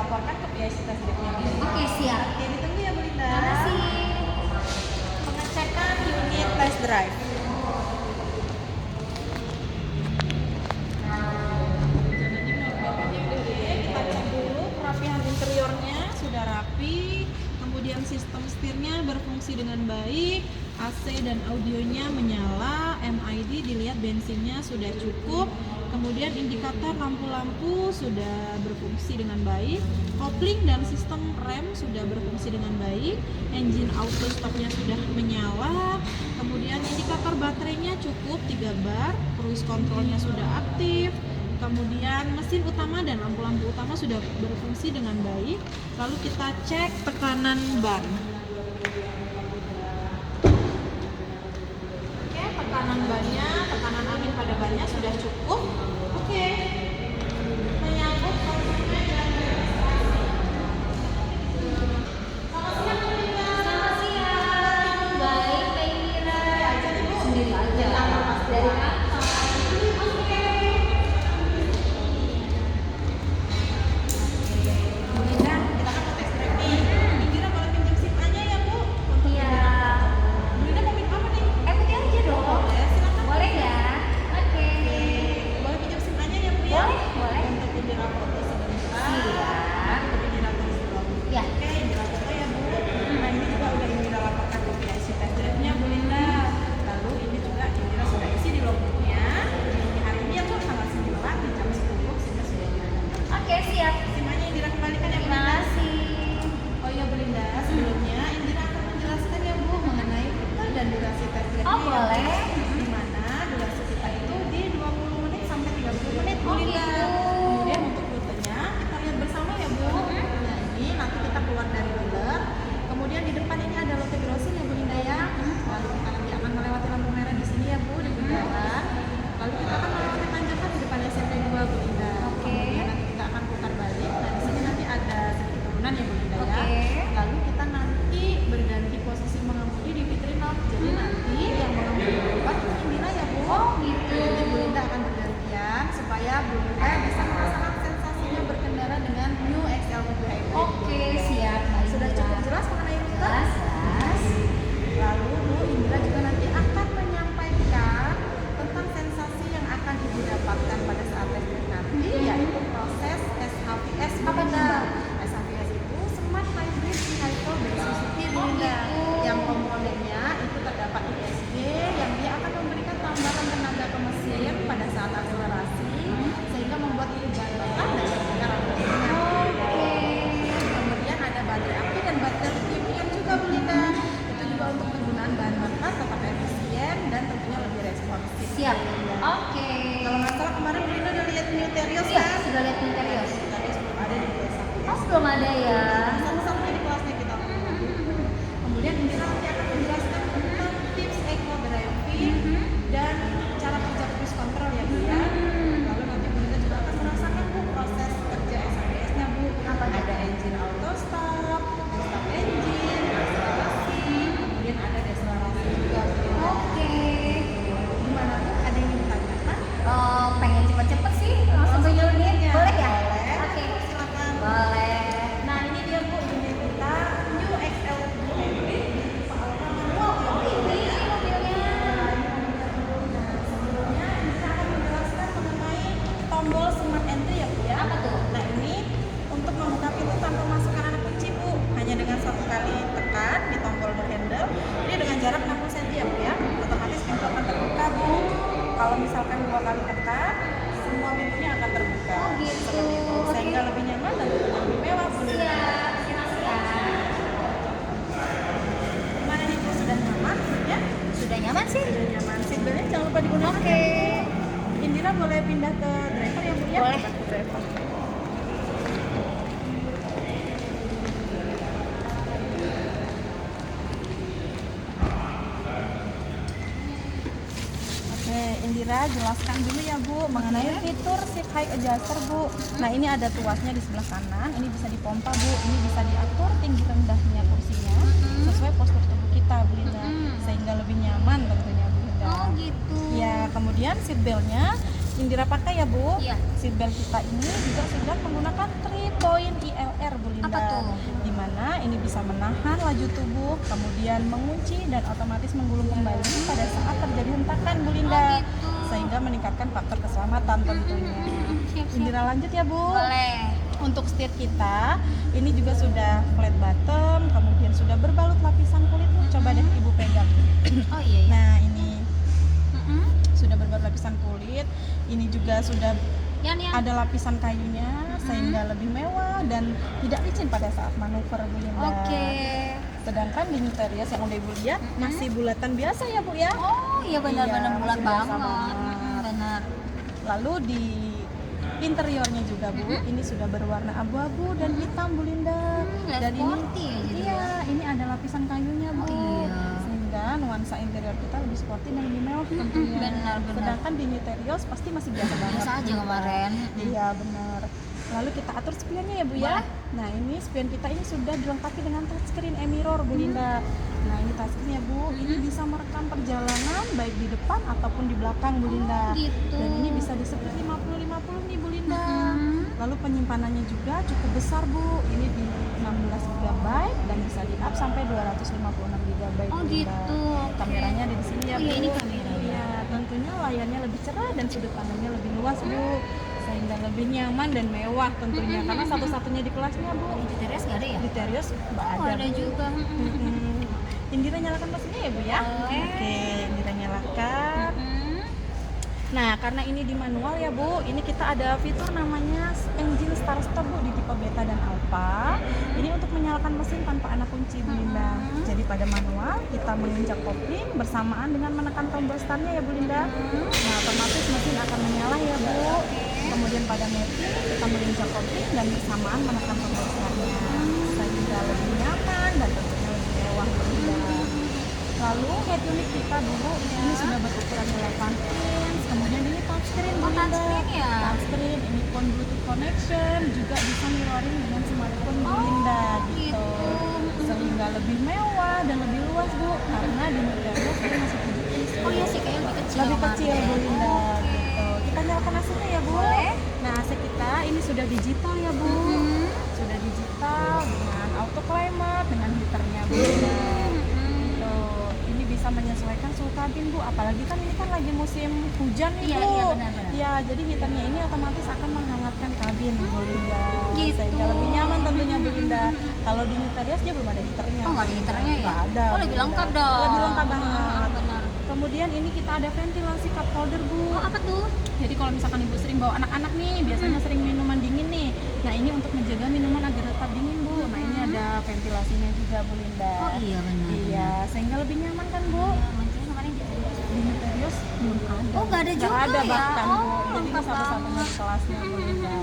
laporkan ke PIC Test Drive-nya. Oke, siap. Oke, ditunggu ya Bu Linda. Terima kasih. Pengecekan unit test drive. Kita cek dulu kerapihan interiornya sudah rapi, kemudian sistem setirnya berfungsi dengan baik, AC dan audionya menyala, MID dilihat bensinnya sudah cukup, kemudian indikator lampu-lampu sudah berfungsi dengan baik, kopling dan sistem rem sudah berfungsi dengan baik, engine auto stopnya sudah menyala, kemudian indikator baterainya cukup 3 bar, cruise controlnya sudah aktif, kemudian mesin utama dan lampu-lampu utama sudah berfungsi dengan baik. Lalu kita cek tekanan ban. Oke, tekanan bannya, tekanan angin pada bannya sudah cukup. Oke, menyangkut konsumen dan registrasi. Selamat siang. Baik, Mbak Indira. Sendiri aja. Dari kantor. Bu Linda, kita kan mau test drive nih. Indira boleh pinjam SIM aja ya Bu? Untuk Iya. Bu Linda mau minum apa nih? Putih aja dong. Boleh, silakan. Boleh ya? Oke. Boleh pinjam SIM aja ya Bu ya? Boleh, boleh. Untuk Indira foto sebentar. Siap. Untuk Indira tulis dulu. Ya. Oke, Indira foto ya Bu. Nah ini juga udah Indira laporkan ke PIC test drive-nya Bu Linda. Lalu ini juga Indira sudah isi di logbooknya. Di hari ini ya Bu, tanggal 9 di jam 10 sudah dilakukan. Oke, siap. SIM-nya Indira kembalikan ya Bu Terima Linda. kasih. Oh iya Bu Linda, sebelumnya Indira akan menjelaskan ya Bu mengenai rute dan durasi tes drive-nya. Oh, ya, Bu. boleh. Di mana durasi kita itu di 20 menit sampai 30 menit Bu Oh, Linda. gitu. Kemudian untuk rutenya kita lihat bersama ya Bu. Nah ini nanti kita keluar dari dealer. Kemudian di depan ini ada Lotte Grosir ya Bu Linda ya. Lalu kita nanti akan melewati lampu merah di sini ya Bu di bundaran. Lalu kita akan melewati tanjakan di depan SMP 2 Bu Linda. Oke. Kemudian nanti kita akan putar balik. Nah di sini nanti ada sedikit turunan ya Bu Linda ya. Oke. Lalu kita nanti berganti posisi mengemudi di vitrinal. Jadi nanti yang mengemudi depan itu Indira ya Bu. Oh, gitu. Jadi Bu Linda akan bergantian supaya Bu Linda bisa merasakan sensasinya berkendara dengan New XL3 Hybrid. Oke, siap. Mbak Sudah Indira. cukup jelas mengenai rute? Jelas, jelas. Lalu Bu Indira juga nanti akan menyampaikan tentang sensasi yang akan Ibu dapatkan pada saat tes drive nanti, yaitu proses SHVS. Bu Apa tuh, Linda. Mbak? SHVS itu Smart Hybrid Vehicle Base Suzuki Bu Oh, Linda. gitu. Yang komponennya itu terdapat ISG yang dia akan memberikan tambahan tenaga ke mesin pada saat akselerasi sehingga membuat irit bahan bakar dan juga rambunya. Oke. Kemudian ada baterai aktif dan baterai lithium ion juga Bu Linda. Itu juga untuk penggunaan bahan bakar tetap efisien dan tentunya lebih responsif. Siap. Bu Linda. Oke. Kalau nggak salah kemarin Bu Linda udah lihat New Terios Iya, kan? sudah lihat Interios. Terios belum ada di Oh, belum ada ya. Sama-sama di kelasnya kita. Kemudian Indira nanti akan menjelaskan tentang tips eco driving dan cara kerja cruise control ya Bu ya. Lalu nanti Bu Linda juga akan merasakan Bu proses kerja SHBS-nya Bu. Apa tuh? Ada engine auto stop, stop engine, akselerasi, kemudian ada deselerasi juga Bu Linda. Oke. Gimana Bu? Ada yang ingin ditanyakan? Oh, pengen cepet-cepet sih. Langsung ke unit. Boleh ya? Boleh. Oke. Silakan. Boleh. Nah ini dia Bu unit kita New XL Hybrid tipe Alfa manual ya Bu. Ini mobilnya. Sebelumnya kita akan menjelaskan mengenai tombol smart entry ya Bu ya. Apa tuh? Nah ini untuk membuka pintu tanpa masukkan anak kunci Bu, hanya dengan satu kali tekan di tombol door handle. Ini dengan jarak 60 cm ya Bu ya. Otomatis pintu akan terbuka Bu. Kalau misalkan 2 kali tekan, semua pintunya akan terbuka. Oh, gitu. Seperti itu. Sehingga lebih nyaman dan lebih mewah Bu. Siap. Siap. Gimana nih Bu, sudah nyaman ya? Sudah nyaman sih? Sudah nyaman. Seatbeltnya jangan lupa digunakan. Oke. Indira boleh pindah ke driver ya Bu ya? Boleh. Pindah ke driver. Oke, Indira jelaskan dulu ya Bu mengenai fitur seat height adjuster Bu. Nah ini ada tuasnya di sebelah kanan, ini bisa dipompa Bu, ini bisa diatur tinggi rendahnya kursinya sesuai postur tubuh kita Bu Linda, sehingga lebih nyaman tentunya Bu Linda. Oh, gitu. Ya kemudian seat beltnya Indira pakai ya Bu. Iya. Seatbelt kita ini juga sudah menggunakan 3-point ILR Bu Linda. Apa tuh? Dimana ini bisa menahan laju tubuh, kemudian mengunci dan otomatis menggulung kembali pada saat terjadi hentakan Bu Linda. gitu. Sehingga meningkatkan faktor keselamatan tentunya. Siap-siap. Indira lanjut ya Bu. Boleh. Untuk setir kita ini juga sudah flat bottom, kemudian sudah berbalut lapisan kulit Bu. Coba deh Ibu pegang. Oh iya. Nah ini Mm-mm. sudah berbalut lapisan kulit, ini juga sudah Yan. ada lapisan kayunya sehingga lebih mewah dan tidak licin pada saat manuver Bu Linda. Oke. Sedangkan di New Terios yang udah Ibu lihat masih bulatan biasa ya Bu ya. Oh iya benar-benar Iya, bulat masih biasa banget. banget. Benar. Lalu di interiornya juga Bu, ini sudah berwarna abu-abu dan hitam Bu Linda. Less Dan ini sporty ya jadi. iya, ini ada lapisan kayunya Bu. Oh, iya. Sehingga nuansa interior kita lebih sporty dan lebih mewah tentunya. benar. Sedangkan di New Terios pasti masih biasa banget. Biasa aja kemarin. Iya benar. Lalu kita atur spionnya ya Bu ya. Boleh. Nah ini spion kita ini sudah dilengkapi dengan touchscreen e-mirror Bu Linda. Nah ini touchscreen ya Bu, ini bisa merekam perjalanan baik di depan ataupun di belakang Bu Linda. gitu. Dan ini bisa disetir 50-50 nih Bu Linda. Mm-hmm. Lalu penyimpanannya juga cukup besar Bu. Ini di 16 GB dan bisa di up sampai 256 GB Oh Bu Linda. gitu. Oke. Kameranya ada di sini ya Oh, Bu. iya, ini kameranya. Iya, tentunya layarnya lebih cerah dan sudut pandangnya lebih luas Bu. Sehingga lebih nyaman dan mewah tentunya. Karena satu-satunya di kelasnya Bu. Di Teres nggak ada ya? Di Terios nggak Oh ada. ada Bu. juga. Indira nyalakan mesinnya ya Bu ya. Boleh. Oke, Indira nyalakan. Nah, karena ini di manual ya Bu, ini kita ada fitur namanya engine start stop Bu di tipe beta dan alpha. Ini untuk menyalakan mesin tanpa ada kunci Bu Linda. Jadi pada manual kita menginjak kopling bersamaan dengan menekan tombol startnya ya Bu Linda. Nah, otomatis mesin akan menyala ya Bu. Kemudian pada matic kita menginjak kopling dan bersamaan menekan tombol startnya. Sehingga lebih nyaman dan tentunya lebih mewah Bu Linda. Lalu head unit kita dulu ini sudah berukuran 8 inch, kemudian ini touchscreen Bu Oh, Linda. touchscreen ya? Touchscreen, ini phone Bluetooth connection, juga bisa mirroring dengan smartphone Bu Linda gitu. Sehingga lebih mewah dan lebih luas Bu, karena di Nintendo ini masih 7 inch. Oh iya sih kayaknya lebih kecil. Lebih kecil Bu kemarin. Linda Oke. gitu. Kita nyalakan AC-nya ya Bu. Boleh. Nah AC kita ini sudah digital ya Bu. Sudah digital dengan auto climate, dengan heaternya Bu Linda. Gitu. Ini bisa menyesuaikan suhu kabin Bu, apalagi kan ini kan lagi musim hujan nih Iya, Bu. iya, benar-benar. Ya, jadi heaternya ini otomatis akan menghangatkan kabin Bu Linda. Gitu. Sehingga lebih nyaman tentunya Bu Linda. Kalau di New Terios dia belum ada heaternya. Oh nggak ada heaternya ya? Nggak ada. Oh Bu lebih Linda. lengkap dong. Lebih lengkap banget. Benar. Kemudian ini kita ada ventilasi cup holder Bu. Oh apa tuh? Jadi kalau misalkan ibu sering bawa anak-anak nih, biasanya sering minuman dingin nih. Nah ini untuk menjaga minuman agar tetap dingin Bu. Nah ini ada ventilasinya juga Bu Linda. Oh iya benar. Iya, sehingga lebih nyaman kan Bu. Ya, maksudnya kemarin di Teres. Di Nutarius belum ada. Oh, nggak ada juga ada ya? bahkan Bu. Oh, Jadi ini lengkap satu-satunya banget. di kelasnya Bu Linda.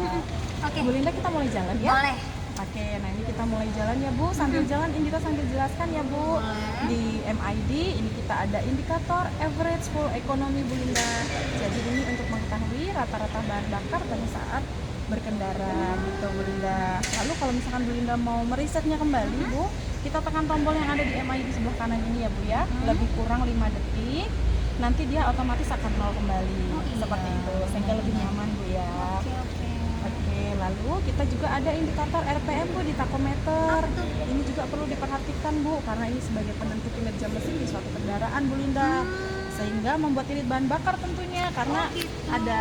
Oke. Bu Linda kita mulai jalan ya. Boleh. Oke, nah ini kita mulai jalan ya Bu. Sambil jalan Indira sambil jelaskan ya Bu. Boleh. Di MID ini kita ada indikator average full economy Bu Linda. Jadi ini untuk mengetahui rata-rata bahan bakar pada saat berkendara gitu Bu Linda. Lalu kalau misalkan Bu Linda mau merisetnya kembali Bu, kita tekan tombol yang ada di MID sebelah kanan ini ya Bu ya. Lebih kurang 5 detik. Nanti dia otomatis akan nol kembali. Oh, iya. Seperti itu, sehingga lebih nyaman Bu ya. Oke oke. Oke, lalu kita juga ada indikator RPM Bu di takometer. Apa tuh? Ini juga perlu diperhatikan Bu, karena ini sebagai penentu kinerja mesin di suatu kendaraan Bu Linda. Sehingga membuat irit bahan bakar tentunya, karena gitu. ada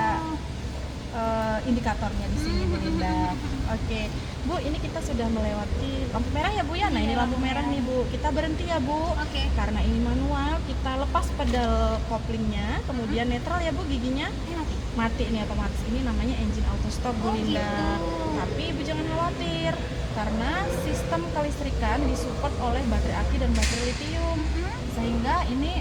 indikatornya di sini Bu Linda. Oke, Bu, ini kita sudah melewati lampu merah ya Bu ya. Nah ini Iya, lampu merah nih Bu. Kita berhenti ya Bu. Oke. Karena ini manual, kita lepas pedal koplingnya, kemudian netral ya Bu giginya. Mati. Mati nih otomatis. Ini namanya engine auto stop Bu Oh, Linda. gitu. Tapi Ibu jangan khawatir karena sistem kelistrikan disupport oleh baterai aki dan baterai lithium. Sehingga ini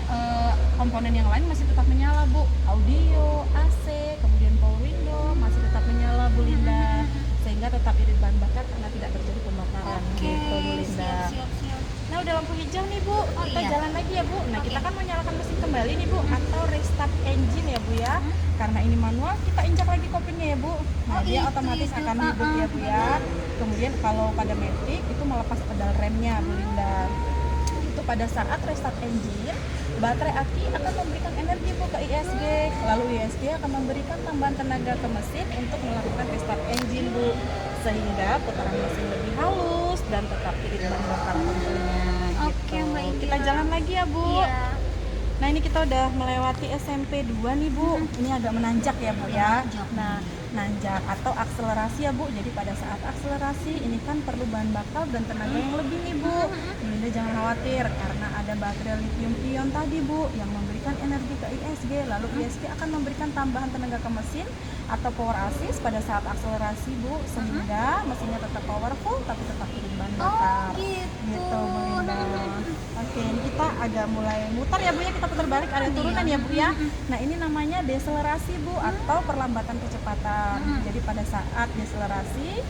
komponen yang lain masih tetap menyala Bu. Audio, AC, kemudian power window masih tetap menyala Bu Linda. Sehingga tetap irit bahan bakar karena tidak terjadi pembakaran Oke. gitu Bu Linda. Siap. Nah udah lampu hijau nih Bu, Oh, kita iya. jalan lagi ya Bu. Nah Oke. kita kan menyalakan mesin kembali nih Bu, atau restart engine ya Bu ya. Karena ini manual, kita injak lagi koplingnya ya Bu. Nah Oh, dia itu, otomatis itu. akan hidup ya Bu ya. Kemudian kalau pada matic itu melepas pedal remnya Bu Linda. itu pada saat restart engine, baterai aki akan memberikan energi Bu ke ISG, lalu ISG akan memberikan tambahan tenaga ke mesin untuk melakukan restart engine Bu, sehingga putaran mesin lebih halus dan tetap irit ban bakar tentunya. Oke, Gitu. Mbak Indira. Kita jalan lagi ya Bu. Iya. Nah ini kita udah melewati SMP 2 nih Bu. Ini agak menanjak ya Bu ya. Menanjak. Nah nanjak atau akselerasi ya Bu. Jadi pada saat akselerasi ini kan perlu bahan bakar dan tenaga yang lebih nih Bu. Bunda jangan khawatir karena ada baterai lithium ion tadi Bu yang memberikan energi ke ISG. Lalu ISG akan memberikan tambahan tenaga ke mesin atau power assist pada saat akselerasi Bu, sehingga mesinnya tetap powerful tapi tetap irit bahan bakar. Gitu Bu Linda. Oke, ini kita agak mulai mutar ya Bu ya, kita putar balik ada turunan ya Bu ya. Nah ini namanya deselerasi Bu atau perlambatan kecepatan. Jadi pada saat deselerasi,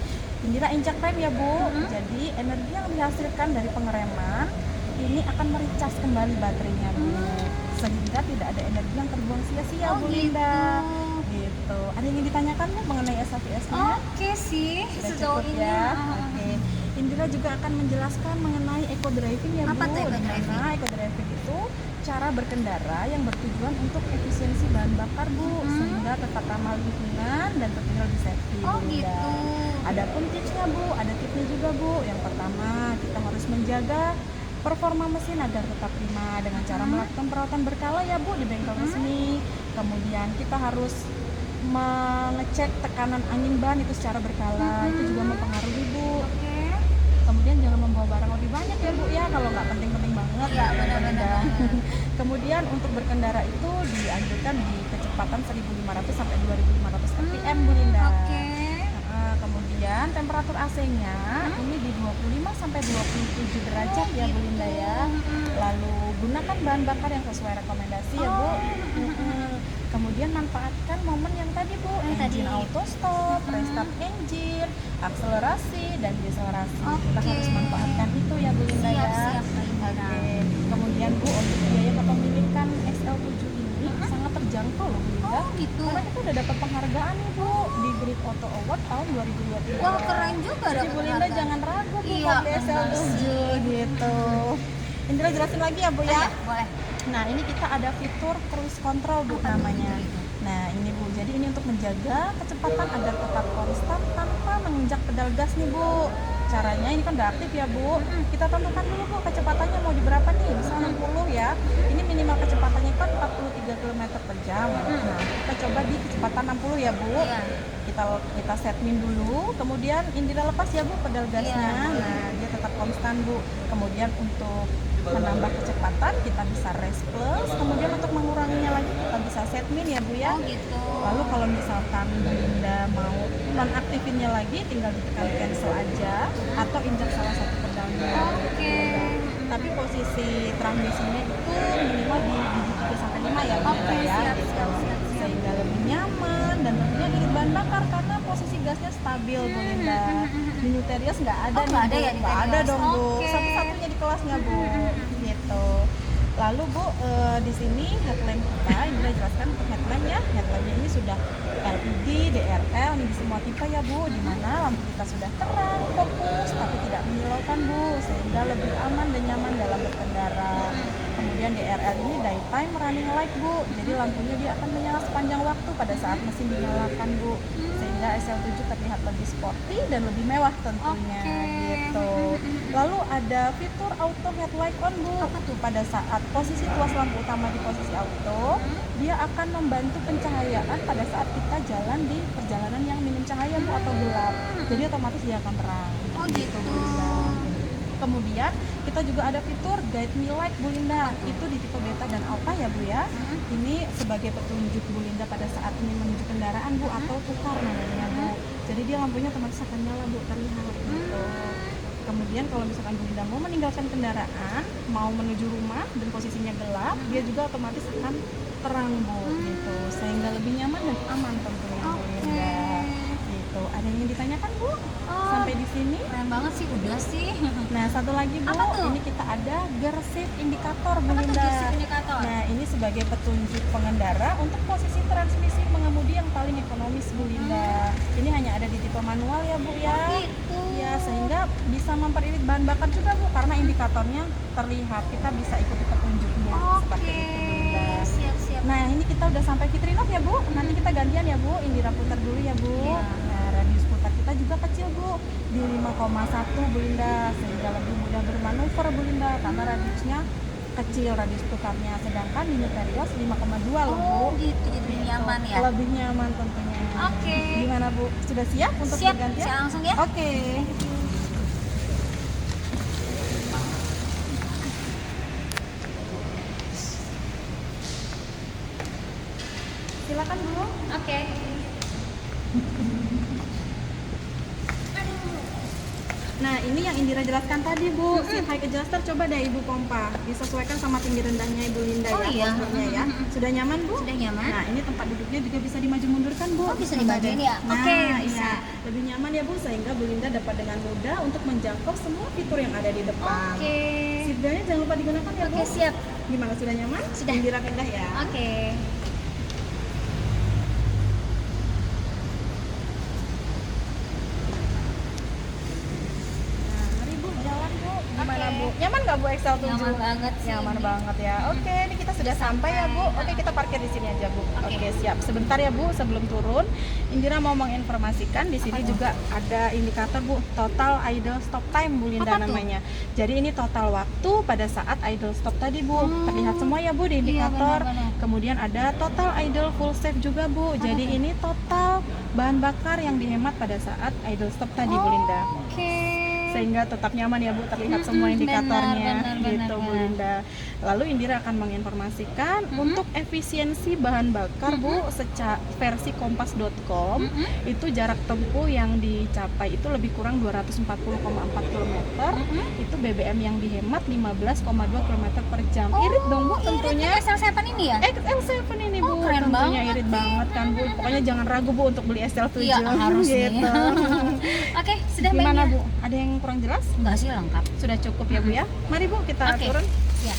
Indira injak rem ya Bu. Jadi energi yang dihasilkan dari pengereman ini akan mericas kembali baterainya Bu, sehingga tidak ada energi yang terbuang sia-sia Bu Linda. Gitu. Ada yang ingin ditanyakan Bu mengenai SAVS-nya? Oke sih, Sudah sejauh cukup ini. ya. Oke. Indira juga akan menjelaskan mengenai eco driving ya Apa Bu. tuh eco Di driving? mana eco driving itu cara berkendara yang bertujuan untuk efisiensi bahan bakar Bu, sehingga tetap ramah lingkungan dan tentunya lebih safety Oh Bu Linda. gitu. Adapun tipsnya Bu, ada tipsnya juga Bu. Yang pertama, kita harus menjaga performa mesin agar tetap prima dengan cara melakukan perawatan berkala ya Bu di bengkel resmi. Kemudian kita harus mengecek tekanan angin ban itu secara berkala, itu juga mempengaruhi Bu. Oke. Kemudian jangan membawa barang lebih banyak ya Bu ya, kalau nggak penting-penting banget. Iya, Bu benar-benar. Linda. Kemudian untuk berkendara itu dianjurkan di kecepatan 1500 sampai 2500 fpm Bu Linda. Oke. Kemudian temperatur AC-nya ini di 25 sampai 27 derajat ya Bu Linda ya. Lalu gunakan bahan bakar yang sesuai rekomendasi ya Bu. Kemudian manfaatkan momen yang tadi Bu, engine auto stop, restart engine, akselerasi dan deselerasi. Kita Oke. harus manfaatkan itu ya Bu Linda ya. Siap-siap, Mbak Indira. Oke. Kemudian Bu, untuk biaya kepemilikan XL7 ini sangat terjangkau loh Bu Linda. Oh gitu. Karena kita udah dapat penghargaan nih Bu di Grid Auto Award tahun 2023. Wah, keren juga Jadi dapet Bu Linda penghargaan. jangan ragu Bu Iya, buat benar XL7 sih. gitu. Indra jelasin lagi ya Bu Iya, ya. boleh. Nah ini kita ada fitur cruise control Bu Apa tuh namanya. fitur itu? Nah ini Bu, jadi ini untuk menjaga kecepatan agar tetap konstan tanpa menginjak pedal gas nih Bu. Caranya ini kan udah aktif ya Bu. Kita tentukan dulu Bu kecepatannya mau di berapa nih, misal 60 ya. Ini minimal kecepatannya kan 43 km per jam. Nah kita coba di kecepatan 60 ya Bu. Iya. Kita set min dulu, kemudian Indira lepas ya Bu pedal gasnya. Iya. Nah dia tetap konstan Bu. Kemudian untuk menambah kecepatan kita bisa race plus, kemudian untuk menguranginya lagi kita bisa set min ya Bu ya. Oh gitu. Lalu kalau misalkan Bu Linda mau nonaktifinnya lagi tinggal ditekan cancel aja atau injak salah satu pedalnya. Oke. Tapi posisi transmisinya itu minimal di gigi 3 sampai 5 ya Bu Oke, Linda ya. siap. Sehingga lebih nyaman dan tentunya irit bahan bakar karena posisi gasnya stabil Bu Linda. Di New Terios nggak ada Oh, nih nggak ada Bu. ya di Nggak ada Terios. dong Bu. Oke. Satu-satunya di kelasnya Bu. Gitu. Lalu Bu, di sini headlamp kita, Indra jelaskan untuk headlamp ya. Headlampnya ini sudah LED, DRL, ini di semua tipe ya Bu. Dimana lampu kita sudah terang, fokus, tapi tidak menyilaukan Bu, sehingga lebih aman dan nyaman dalam berkendara. Kemudian DRL ini daytime running light Bu, jadi lampunya dia akan menyala sepanjang waktu pada saat mesin dinyalakan Bu, sehingga SL7 terlihat lebih sporty dan lebih mewah tentunya. Oke. Gitu. Lalu ada fitur auto headlight on Bu. Apa tuh? Pada saat posisi tuas lampu utama di posisi auto, dia akan membantu pencahayaan pada saat kita jalan di perjalanan yang minim cahaya Bu atau gelap. Jadi otomatis dia akan terang. Oh gitu. Bu Linda. Kemudian kita juga ada fitur guide me light Bu Linda. Itu di tipe beta dan alpha ya Bu ya. Ini sebagai petunjuk Bu Linda pada saat ingin menuju kendaraan Bu atau tukar namanya Bu. Jadi dia lampunya otomatis akan nyala Bu, terlihat gitu. Kemudian kalau misalkan Bu Linda mau meninggalkan kendaraan, mau menuju rumah dan posisinya gelap, dia juga otomatis akan terang Bu gitu. Sehingga lebih nyaman dan aman tentunya Bu Linda. Gitu. Ada yang ingin ditanyakan Bu? Sampai di sini? Keren banget sih, udah sih. Nah, satu lagi Bu, Apa tuh? ini kita ada gear shift indikator Bu Apa tuh Linda. gear shift indikator? Nah, ini sebagai petunjuk pengendara untuk posisi transmisi pengemudi yang paling ekonomis Bu Linda. Ini hanya ada di tipe manual ya Bu ya. Gitu. Ya, sehingga bisa memperirit bahan bakar juga Bu, karena indikatornya terlihat. Kita bisa ikuti petunjuknya seperti Oke, itu Bu Linda. siap-siap. Nah, ini kita udah sampai Fitrinov ya Bu. Nanti kita gantian ya Bu. Indira putar dulu ya Bu. Iya. Nah, radius putar kita juga kecil Bu, di 5,1 Bu Linda, sehingga lebih mudah bermanuver Bu Linda karena radiusnya kecil, radius putarnya. Sedangkan di Terios 5,2 loh Bu. Oh gitu, jadi lebih nyaman ya. Lebih nyaman tentunya. Oke. Gimana Bu? Sudah siap untuk Siap, bergantian? saya langsung ya. Oke. Silakan Bu. Oke. Nah, ini yang Indira jelaskan tadi Bu, seat height adjuster coba deh Ibu pompa, disesuaikan sama tinggi rendahnya Ibu Linda Oh, ya, iya. kompornya ya. Sudah nyaman Bu? Sudah nyaman. Nah, ini tempat duduknya juga bisa dimaju mundurkan Bu. Oh, bisa Coba dimajuin deh. ya? Nah, Oke, bisa. iya. Lebih nyaman ya Bu, sehingga Bu Linda dapat dengan mudah untuk menjangkau semua fitur yang ada di depan. Oke. Seat beltnya jangan lupa digunakan ya Bu. Oke, siap. Gimana, sudah nyaman? Sudah. Indira pindah ya. Oke. Nah, mari Bu, jalan Bu. Gimana Oke. Bu? Nyaman nggak Bu Excel 7? Nyaman banget sih Nyaman ini. banget ya. Oke, ini kita sudah sampai ya Bu. Oke, kita parkir di sini aja Bu. Oke. Oke, siap. Sebentar ya Bu, sebelum turun, Indira mau menginformasikan di sini juga ada indikator Bu, total idle stop time Bu Linda Apa tuh? namanya. Jadi ini total waktu pada saat idle stop tadi Bu. Terlihat semua ya Bu di Iya, indikator. benar-benar. Kemudian ada total idle full save juga Bu. Jadi ini total bahan bakar yang dihemat pada saat idle stop tadi Bu Linda. Oke. Sehingga tetap nyaman ya Bu, terlihat semua indikatornya benar, gitu Bu Linda. Lalu Indira akan menginformasikan untuk efisiensi bahan bakar Bu, secara versi kompas.com itu jarak tempuh yang dicapai itu lebih kurang 240,4 km. Itu BBM yang dihemat 15,2 km per jam. Irit dong Bu tentunya. XL7 ini ya? XL7 ini Bu, Oh, keren tentunya banget irit nih. banget kan Bu. Pokoknya jangan ragu Bu untuk beli XL7. Iya, harus nih. gitu. Oke, sudah Gimana banyak. Bu? Ada yang kurang jelas? Enggak sih, lengkap. Sudah cukup ya Bu ya. Mari Bu kita Oke. turun. Siap.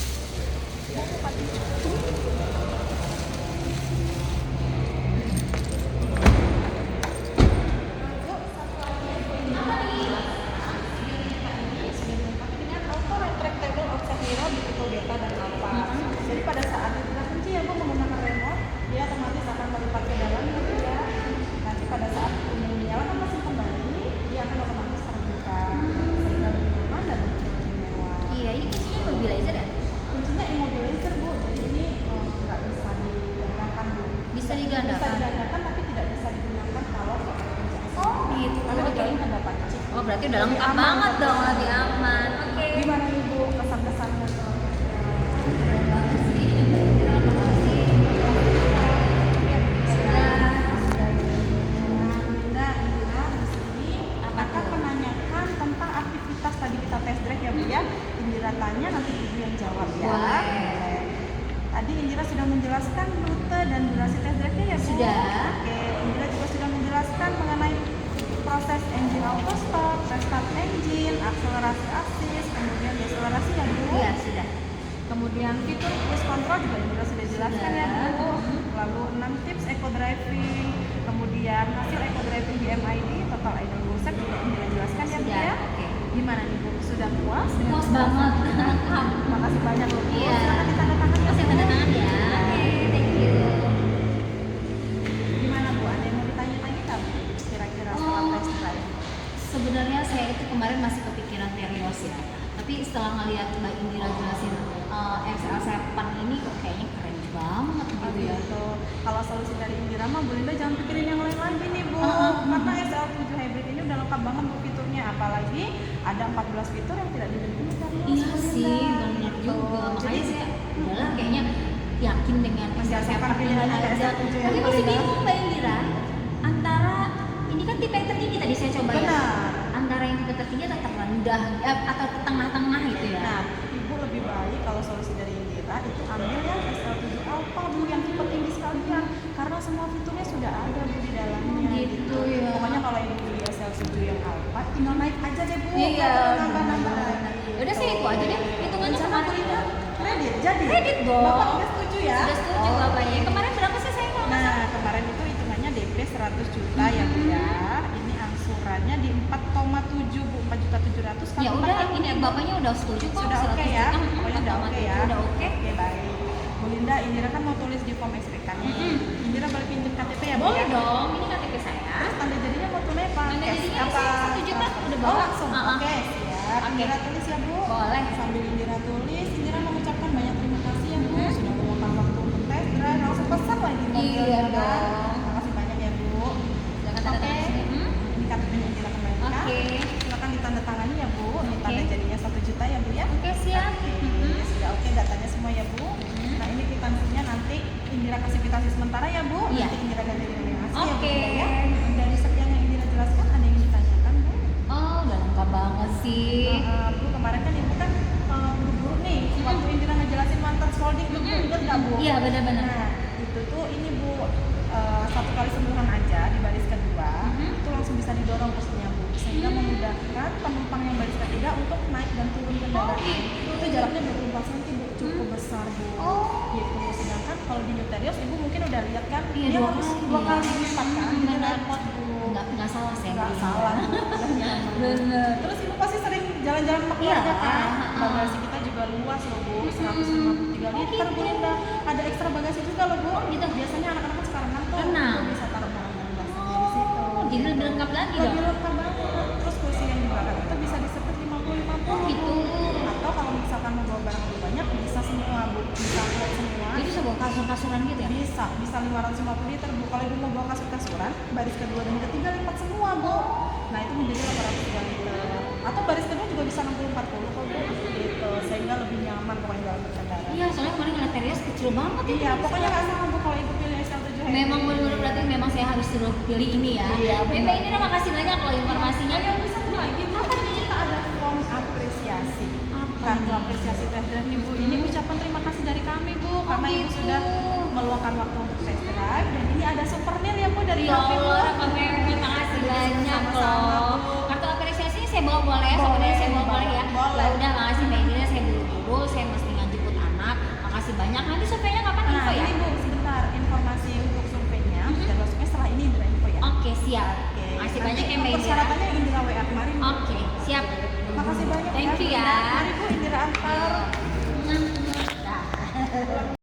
Auto retractable offset mirror di tipe beta dan alpha. Jadi pada saat kita kunci ya Bu menggunakan remote, dia otomatis akan melipat ke dalam gitu ya. Nanti pada saat menyalakan mesin kembali, dia akan otomatis terbuka. Sehingga lebih nyaman dan lebih mewah. Iya, ini kuncinya mobilizer ya? Kuncinya immobilizer Bu, jadi ini nggak bisa digandakan Bu. Bisa Bisa digandakan. digandakan tapi tidak bisa digunakan kalau pakai kunci asli. Oh, gitu. Karena di dalam ada panci. Oh, berarti udah Lebih lengkap aman, banget Kak. dong, lebih aman. Oke. Gimana nih Bu kesan-kesannya tuh? Keren banget sih. Terima kasih. Linda di sini akan menanyakan tentang aktivitas tadi kita test drive ya Bu ya. Indira tanya nanti Ibu yang jawab ya. Boleh. Tadi Indira sudah menjelaskan rute dan durasi test drive-nya ya Bu. Sudah. Oke, Indira juga sudah menjelaskan mengenai proses engine auto stop, restart engine, akselerasi assist, kemudian deakselerasi ya Bu. Iya, sudah. Kemudian fitur cruise control juga Indra sudah jelaskan ya Bu. Lalu 6 tips eco driving, kemudian hasil eco driving di MID, total idle full save juga Indra jelaskan ya Bu Sudah. ya. Oke. Gimana nih Bu? Sudah puas? dengan Puas penjelasan? banget. Lengkap. Makasih banyak loh Bu. Iya. Silakan ditandatangan ya Masih Bu. tanda tangan ya. Oke, thank you. Gimana Bu? Ada yang mau ditanya-tanya nggak Bu? Kira-kira setelah Oh. test drive? Sebenarnya saya itu kemarin masih kepikiran Terios ya. Tapi setelah ngeliat Mbak Indira jelasin XL7 ini kok kayaknya keren banget Oh gitu ya. gitu. Kalau solusi dari Indira mah Bu Linda jangan pikirin yang lain lagi nih Bu. Karena SL7 Hybrid ini udah lengkap banget Bu fiturnya. Apalagi ada 14 fitur yang tidak dimiliki Terios. Iya Bu sih, Linda. benar Gitu. juga. Makanya Jadi saya udahlah kayaknya yakin dengan Persiapkan XL7 ini pilihannya ke aja. XL7 ya, Tapi Bu masih Linda. bingung Mbak Indira antara ini kan tipe yang tertinggi tadi saya coba ya. Benar. Antara yang tipe tertinggi atau terendah atau tengah-tengah gitu ya. Nah, Ibu lebih baik kalau solusi dari Indira itu ambil yang SL7 Alpha Bu yang tipe tinggi sekalian. Karena semua fiturnya sudah ada Bu di dalamnya. Oh, gitu ya. Pokoknya kalau Ibu beli SL7 yang Alpha tinggal naik aja deh Bu. Iya, Nggak perlu nambah-nambah. Udah sih itu aja deh. Hitungannya Rencana sama Bu aja. Linda kredit jadi. Kredit dong. Bapak udah setuju ya? Sudah setuju bapaknya. Kemarin berapa sih saya nggak Nah, setuju kok. Sudah oke 100 ya? juta, Pokoknya udah oke ya? Udah oke. Oke, baik. Bu Linda, Indira kan mau tulis di form SPK nih. Indira boleh pinjam KTP ya, Bu? Boleh ya? dong, ini KTP saya. Terus tanda jadinya mau tunai apa? Tanda Cash jadinya apa? saya 1 juta, udah Oh, bawa. langsung? Oke, siap. Oke. Indira tulis ya, Bu? Boleh. Sambil Indira tulis, Indira mengucapkan banyak terima kasih ya, Bu. Sudah meluangkan waktu untuk test drive. Langsung pesan lagi mobilnya, Iya kan? dong. Terima kasih banyak ya, Bu. Silakan tanda tangan Oke. sini. Ini KTP-nya Indira kembalikan. Oke. Silakan ditandatangani ya, Bu. Ini tanda Oke. jadinya 1 juta ya, Bu ya? Oke, siap. Oke, sudah oke datanya semua ya, Bu. Nah, ini kwitansinya nanti Indira kasih kwitansi sementara ya, Bu. Iya. Nanti Indira ganti dengan yang asli Oke. ya, Bu ya. Dari sekian yang Indira jelaskan ada yang ditanyakan, Bu? Oh, udah lengkap banget sih. Bu, kemarin kan Ibu kan buru-buru nih waktu Indira ngejelasin mantan folding tuh, Bu, ingat nggak, Bu? Iya, benar-benar. Nah, itu tuh ini, Bu, satu kali sentuhan aja di baris kedua itu langsung bisa didorong kursinya, Bu, sehingga memudahkan penumpang yang baris ketiga untuk naik dan turun kendaraan. Itu jaraknya 24 cm, Bu, cukup besar, Bu. Gitu. Sedangkan kalau di Newterios Ibu mungkin udah lihat kan, Iya, dia dua harus kali. dua kali lipat kan, jadi Benar. repot, Bu. Nggak salah saya. Nggak beli. salah, Bu. Udah nyaman. Bener. Terus Ibu pasti sering jalan-jalan sama keluarga Iya. kan? Bagasi kita juga luas loh, Bu, 153 liter, Bu Linda. Ada ekstra bagasi juga loh, Bu. Gitu. Biasanya anak-anak kan sekarang tuh Renang. Ibu bisa taruh barang-barang bagasinya di situ. Jadi lebih lengkap lagi Lebih dong. lengkap banget. Terus kursi yang di belakang itu bisa disepet 50-50. Gitu. Atau kalau misalkan mau bawa barang lebih banyak bisa semua, Bu. Bisa buat semua. Jadi bisa bawa kasur-kasuran gitu ya? Bisa 550 liter, Bu. Kalau Ibu mau bawa kasur-kasuran, baris kedua dan ketiga lipat semua, Bu. Nah, itu menjadi 803 liter. Atau baris kedua juga bisa 60-40 kok, Bu. Gitu. Sehingga lebih nyaman pokoknya dalam berkendara. Iya, soalnya kemarin ngeliat Terios kecil banget itu. Iya, pokoknya nggak salah, Bu, kalau Ibu pilih SL7 Hybrid. Memang benar-benar berarti memang saya harus suruh pilih ini ya. Iya, benar. Ini terima kasih banyak loh informasinya. Oh, yang bisa satu lagi, Bu, kan kita ada form apresiasi. Kartu apresiasi test drive nih, Bu. Ini ucapan terima kasih dari kami, Bu, karena Ibu gitu. sudah meluangkan waktu untuk test drive. Dan ini ada souvenir ya, Bu, dari Ya kami, Bu. Allah, Kak Mary, terima kasih banyak Sama-sama, loh. Bu. Kartu apresiasinya saya bawa boleh ya, Boleh, sebenarnya saya bawa boleh ya. boleh. Ya udah, makasih Mbak Indira, saya buru-buru, saya mesti ngejemput anak. Makasih banyak. Nanti surveinya kapan Nah, info ya? ini, Bu, sebentar informasi untuk surveinya. Dan masuknya setelah ini Indira info ya. Oke, siap. Oke. Makasih Nanti banyak ya Mbak Indira. persyaratannya Indira WA kemarin, Bu. Oke, siap. Makasih banyak Thank you ya. Mari, Bu, Indira antar. Nah.